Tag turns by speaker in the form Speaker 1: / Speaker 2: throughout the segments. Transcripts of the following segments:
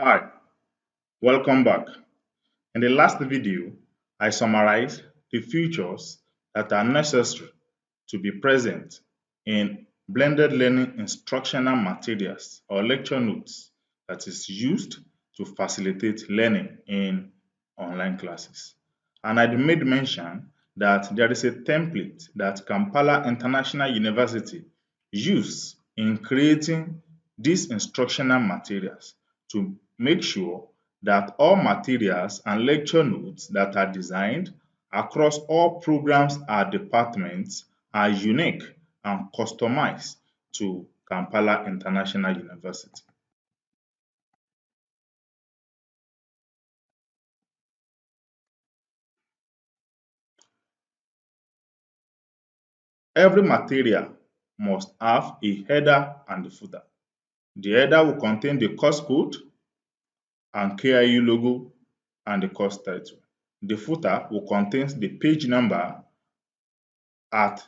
Speaker 1: Hi, welcome back. In the last video, I summarized the features that are necessary to be present in blended learning instructional materials or lecture notes that is used to facilitate learning in online classes. And I made mention that there is a template that Kampala International University use in creating these instructional materials to make sure that all materials and lecture notes that are designed across all programs and departments are unique and customized to Kampala International University. Every material must have a header and a footer. The header will contain the course code and KIU logo and the course title. The footer will contain the page number at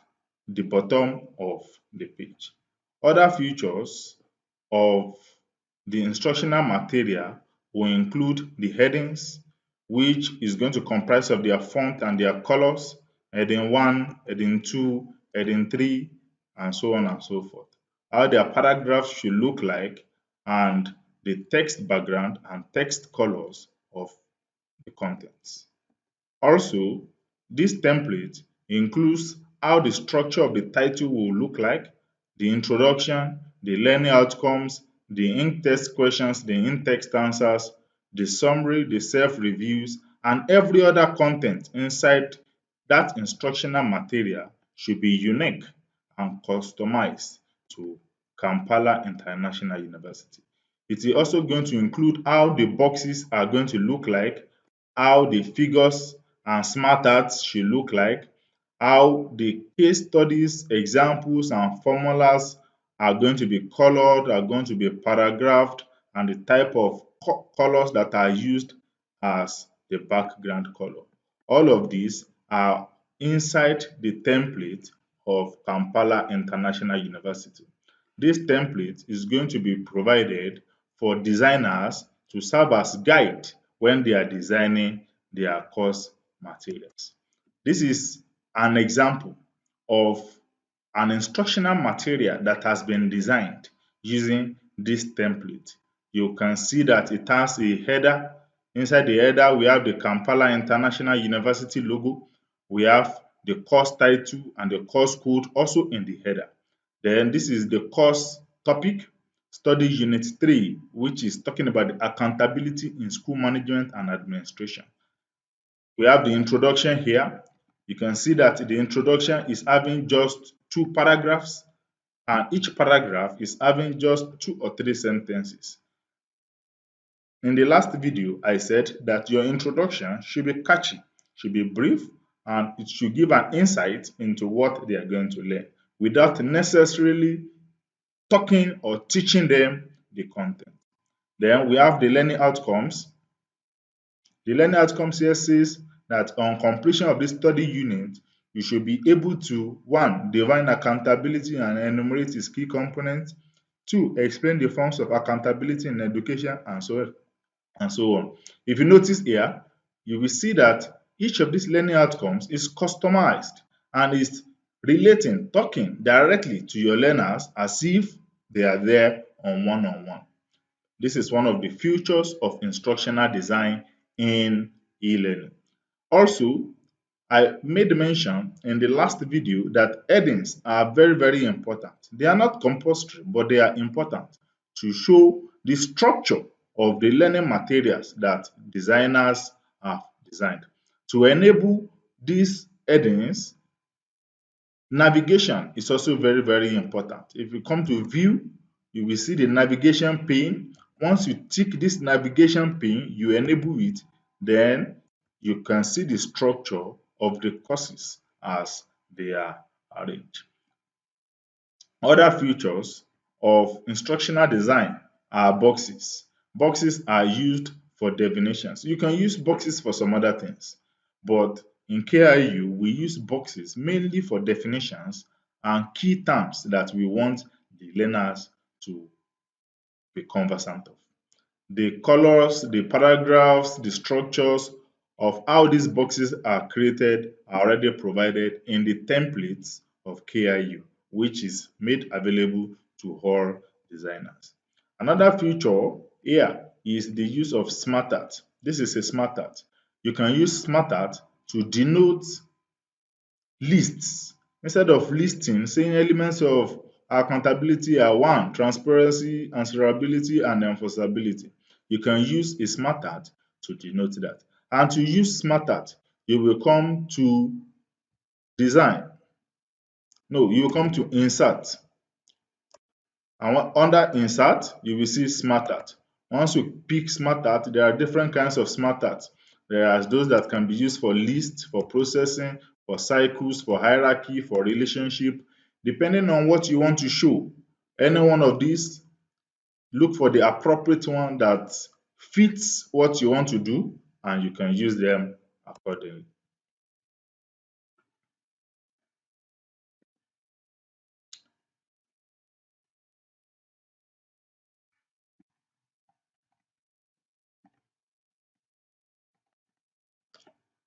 Speaker 1: the bottom of the page. Other features of the instructional material will include the headings, which is going to comprise of their font and their colors, heading 1, heading 2, heading 3, and so on and so forth. How their paragraphs should look like, and the text background and text colors of the contents. Also, this template includes how the structure of the title will look like, the introduction, the learning outcomes, the in-text questions, the in-text answers, the summary, the self-reviews, and every other content inside that instructional material should be unique and customized to Kampala International University. It is also going to include how the boxes are going to look like, how the figures and smart arts should look like, how the case studies, examples, and formulas are going to be colored, are going to be paragraphed, and the type of colors that are used as the background color. All of these are inside the template of Kampala International University. This template is going to be provided for designers to serve as guide when they are designing their course materials. This is an example of an instructional material that has been designed using this template. You can see that it has a header. Inside the header, we have the Kampala International University logo. We have the course title and the course code also in the header. Then this is the course topic, study unit 3, which is talking about the accountability in school management and administration. We have the introduction here. You can see that the introduction is having just two paragraphs, and each paragraph is having just 2 or 3 sentences. In the last video, I said that your introduction should be catchy, should be brief, and it should give an insight into what they are going to learn without necessarily talking or teaching them the content. Then we have the learning outcomes. The learning outcomes here says that on completion of this study unit, you should be able to, one, define accountability and enumerate its key components, two, explain the forms of accountability in education, and so on. If you notice here, you will see that each of these learning outcomes is customized and is relating, talking directly to your learners as if they are there on one-on-one. This is one of the features of instructional design in e-learning. Also, I made mention in the last video that headings are very, very important. They are not compulsory, but they are important to show the structure of the learning materials that designers have designed. To enable these headings, navigation is also very, very important. If you come to view, you will see the navigation pane. Once you tick this navigation pane, you enable it, then you can see the structure of the courses as they are arranged. Other features of instructional design are boxes. Boxes are used for definitions. You can use boxes for some other things, but in KIU, we use boxes mainly for definitions and key terms that we want the learners to be conversant of. The colors, the paragraphs, the structures of how these boxes are created are already provided in the templates of KIU, which is made available to all designers. Another feature here is the use of smart art. This is a smart art. You can use smart art to denote lists. Instead of listing, saying elements of accountability are one, transparency, answerability, and enforceability. You can use a smart art to denote that. And to use smart art, you will come to design. No, you will come to insert. And under insert, you will see smart art. Once you pick smart art, there are different kinds of smart art. There are those that can be used for list, for processing, for cycles, for hierarchy, for relationship. Depending on what you want to show, any one of these, look for the appropriate one that fits what you want to do, and you can use them accordingly.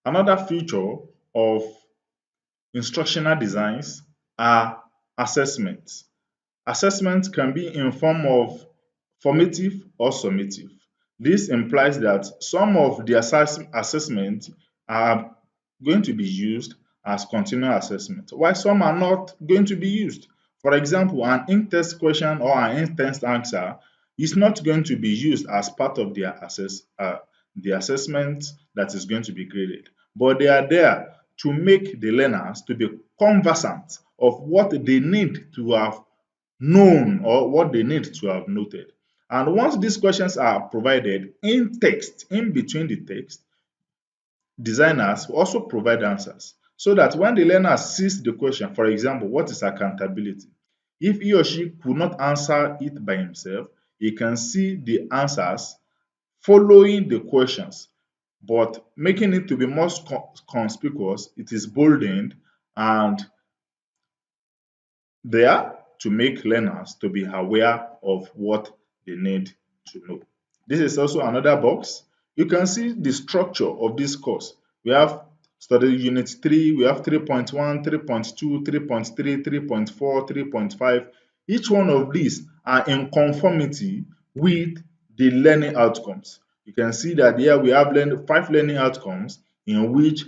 Speaker 1: Another feature of instructional designs are assessments. Assessment can be in form of formative or summative. This implies that some of the assessment are going to be used as continual assessment, while some are not going to be used. For example, an in-test question or an in-test answer is not going to be used as part of the assessment that is going to be graded, but they are there to make the learners to be conversant of what they need to have known or what they need to have noted. And once these questions are provided in text, in between the text, designers will also provide answers so that when the learner sees the question, for example, what is accountability? If he or she could not answer it by himself, he can see the answers following the questions, but making it to be more conspicuous, it is boldened and there to make learners to be aware of what they need to know. This is also another box. You can see the structure of this course. We have study unit 3, we have 3.1, 3.2, 3.3, 3.4, 3.5. Each one of these are in conformity with the learning outcomes. You can see that here we have 5 learning outcomes in which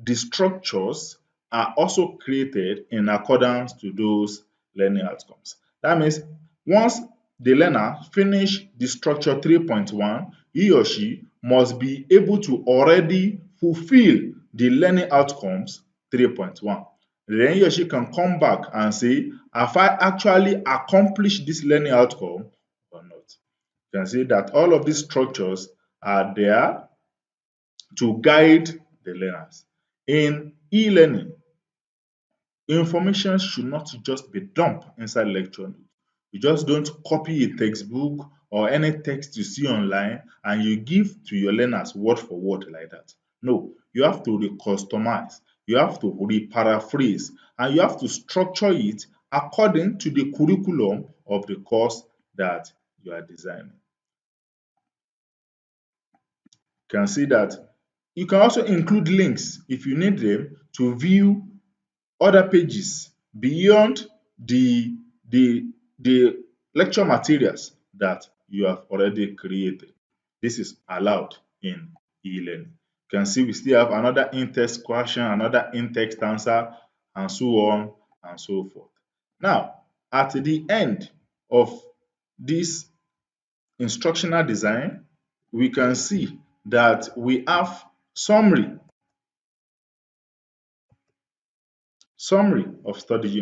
Speaker 1: the structures are also created in accordance to those learning outcomes. That means once the learner finish the structure 3.1, he or she must be able to already fulfill the learning outcomes 3.1. Then he or she can come back and say, have I actually accomplished this learning outcome or not? You can see that all of these structures are there to guide the learners. In e-learning, information should not just be dumped inside lecture notes. You just don't copy a textbook or any text you see online and you give to your learners word for word like that. No, you have to customize, you have to paraphrase, and you have to structure it according to the curriculum of the course that you are designing. You can see that you can also include links if you need them to view other pages beyond the the the lecture materials that you have already created. This is allowed in e-learning. You can see we still have another in-text question, another in-text answer, and so on and so forth. Now, at the end of this instructional design, we can see that we have summary of study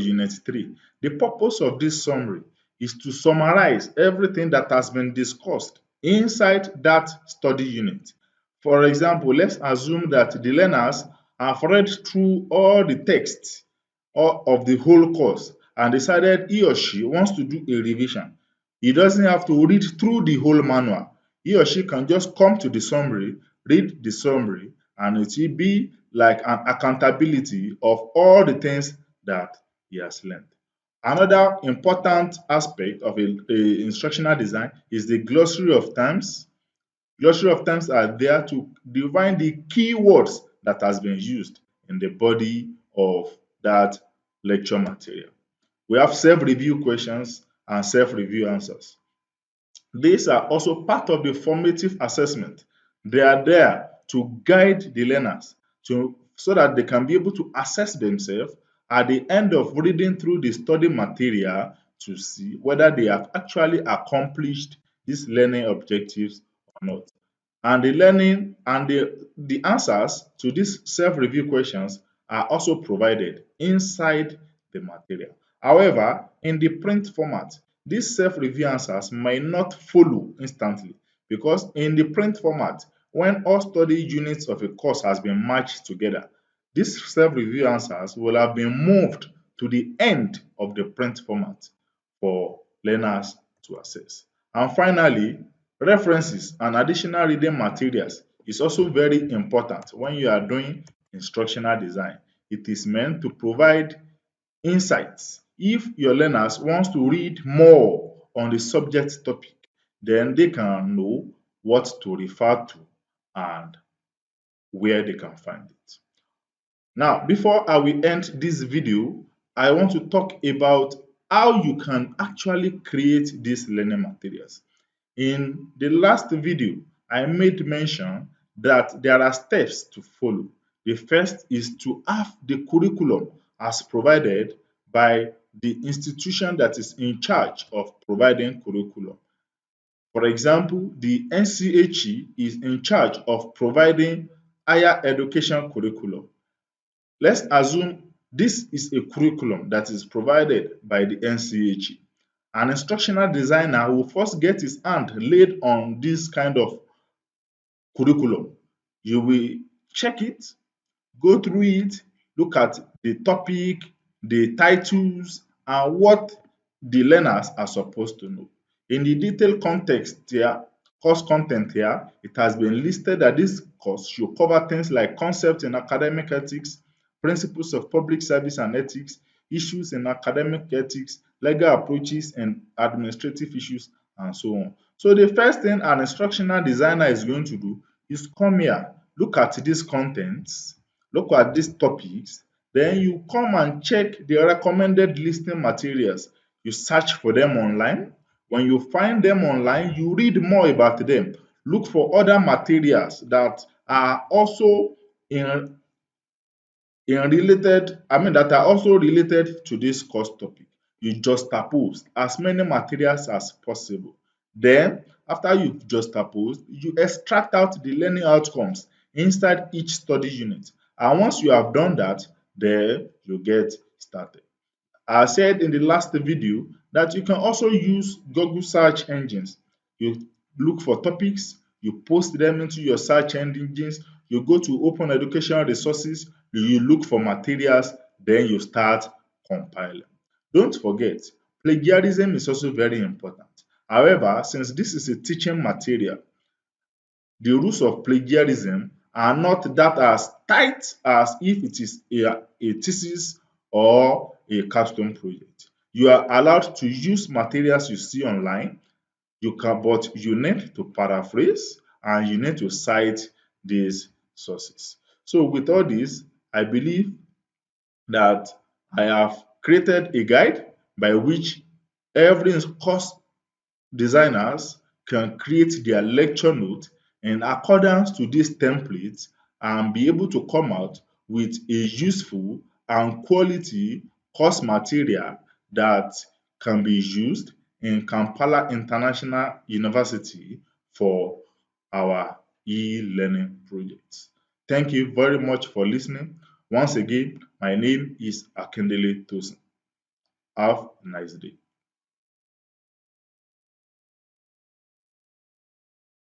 Speaker 1: unit 3. The purpose of this summary is to summarize everything that has been discussed inside that study unit. For example, let's assume that the learners have read through all the texts of the whole course and decided he or she wants to do a revision. He doesn't have to read through the whole manual. He or she can just come to the summary, read the summary, and it will be like an accountability of all the things that he has learned. Another important aspect of a instructional design is the glossary of terms. Glossary of terms are there to define the key words that has been used in the body of that lecture material. We have self-review questions and self-review answers. These are also part of the formative assessment. They are there to guide the learners so that they can be able to assess themselves at the end of reading through the study material to see whether they have actually accomplished these learning objectives or not. And the learning and the answers to these self-review questions are also provided inside the material. However, in the print format, these self-review answers might not follow instantly because in the print format, when all study units of a course has been matched together, these self-review answers will have been moved to the end of the print format for learners to access. And finally, references and additional reading materials is also very important when you are doing instructional design. It is meant to provide insights. If your learners want to read more on the subject topic, then they can know what to refer to and where they can find it. Now, before I will end this video, I want to talk about how you can actually create these learning materials. In the last video, I made mention that there are steps to follow. The first is to have the curriculum as provided by the institution that is in charge of providing curriculum. For example, the NCHE is in charge of providing higher education curriculum. Let's assume this is a curriculum that is provided by the NCHE. An instructional designer will first get his hand laid on this kind of curriculum. You will check it, go through it, look at the topic, the titles, and what the learners are supposed to know. In the detailed context here, course content here, it has been listed that this course should cover things like concepts in academic ethics, principles of public service and ethics, issues in academic ethics, legal approaches and administrative issues, and so on. So the first thing an instructional designer is going to do is come here, look at these contents, look at these topics, then you come and check the recommended listening materials. You search for them online. When you find them online, you read more about them. Look for other materials that are also in that are also related to this course topic. You juxtapose as many materials as possible. Then, after you've juxtaposed, you extract out the learning outcomes inside each study unit. And once you have done that, then you get started. I said in the last video that you can also use Google search engines. You look for topics, you post them into your search engines, you go to open educational resources, you look for materials, then you start compiling. Don't forget, plagiarism is also very important. However, since this is a teaching material, the rules of plagiarism are not that as tight as if it is a thesis or a capstone project. You are allowed to use materials you see online, but you need to paraphrase and you need to cite these sources. So with all this, I believe that I have created a guide by which every course designers can create their lecture note in accordance to these templates and be able to come out with a useful and quality course material that can be used in Kampala International University for our e-learning projects. Thank you very much for listening. Once again, my name is Akindele Tosin. Have a nice day.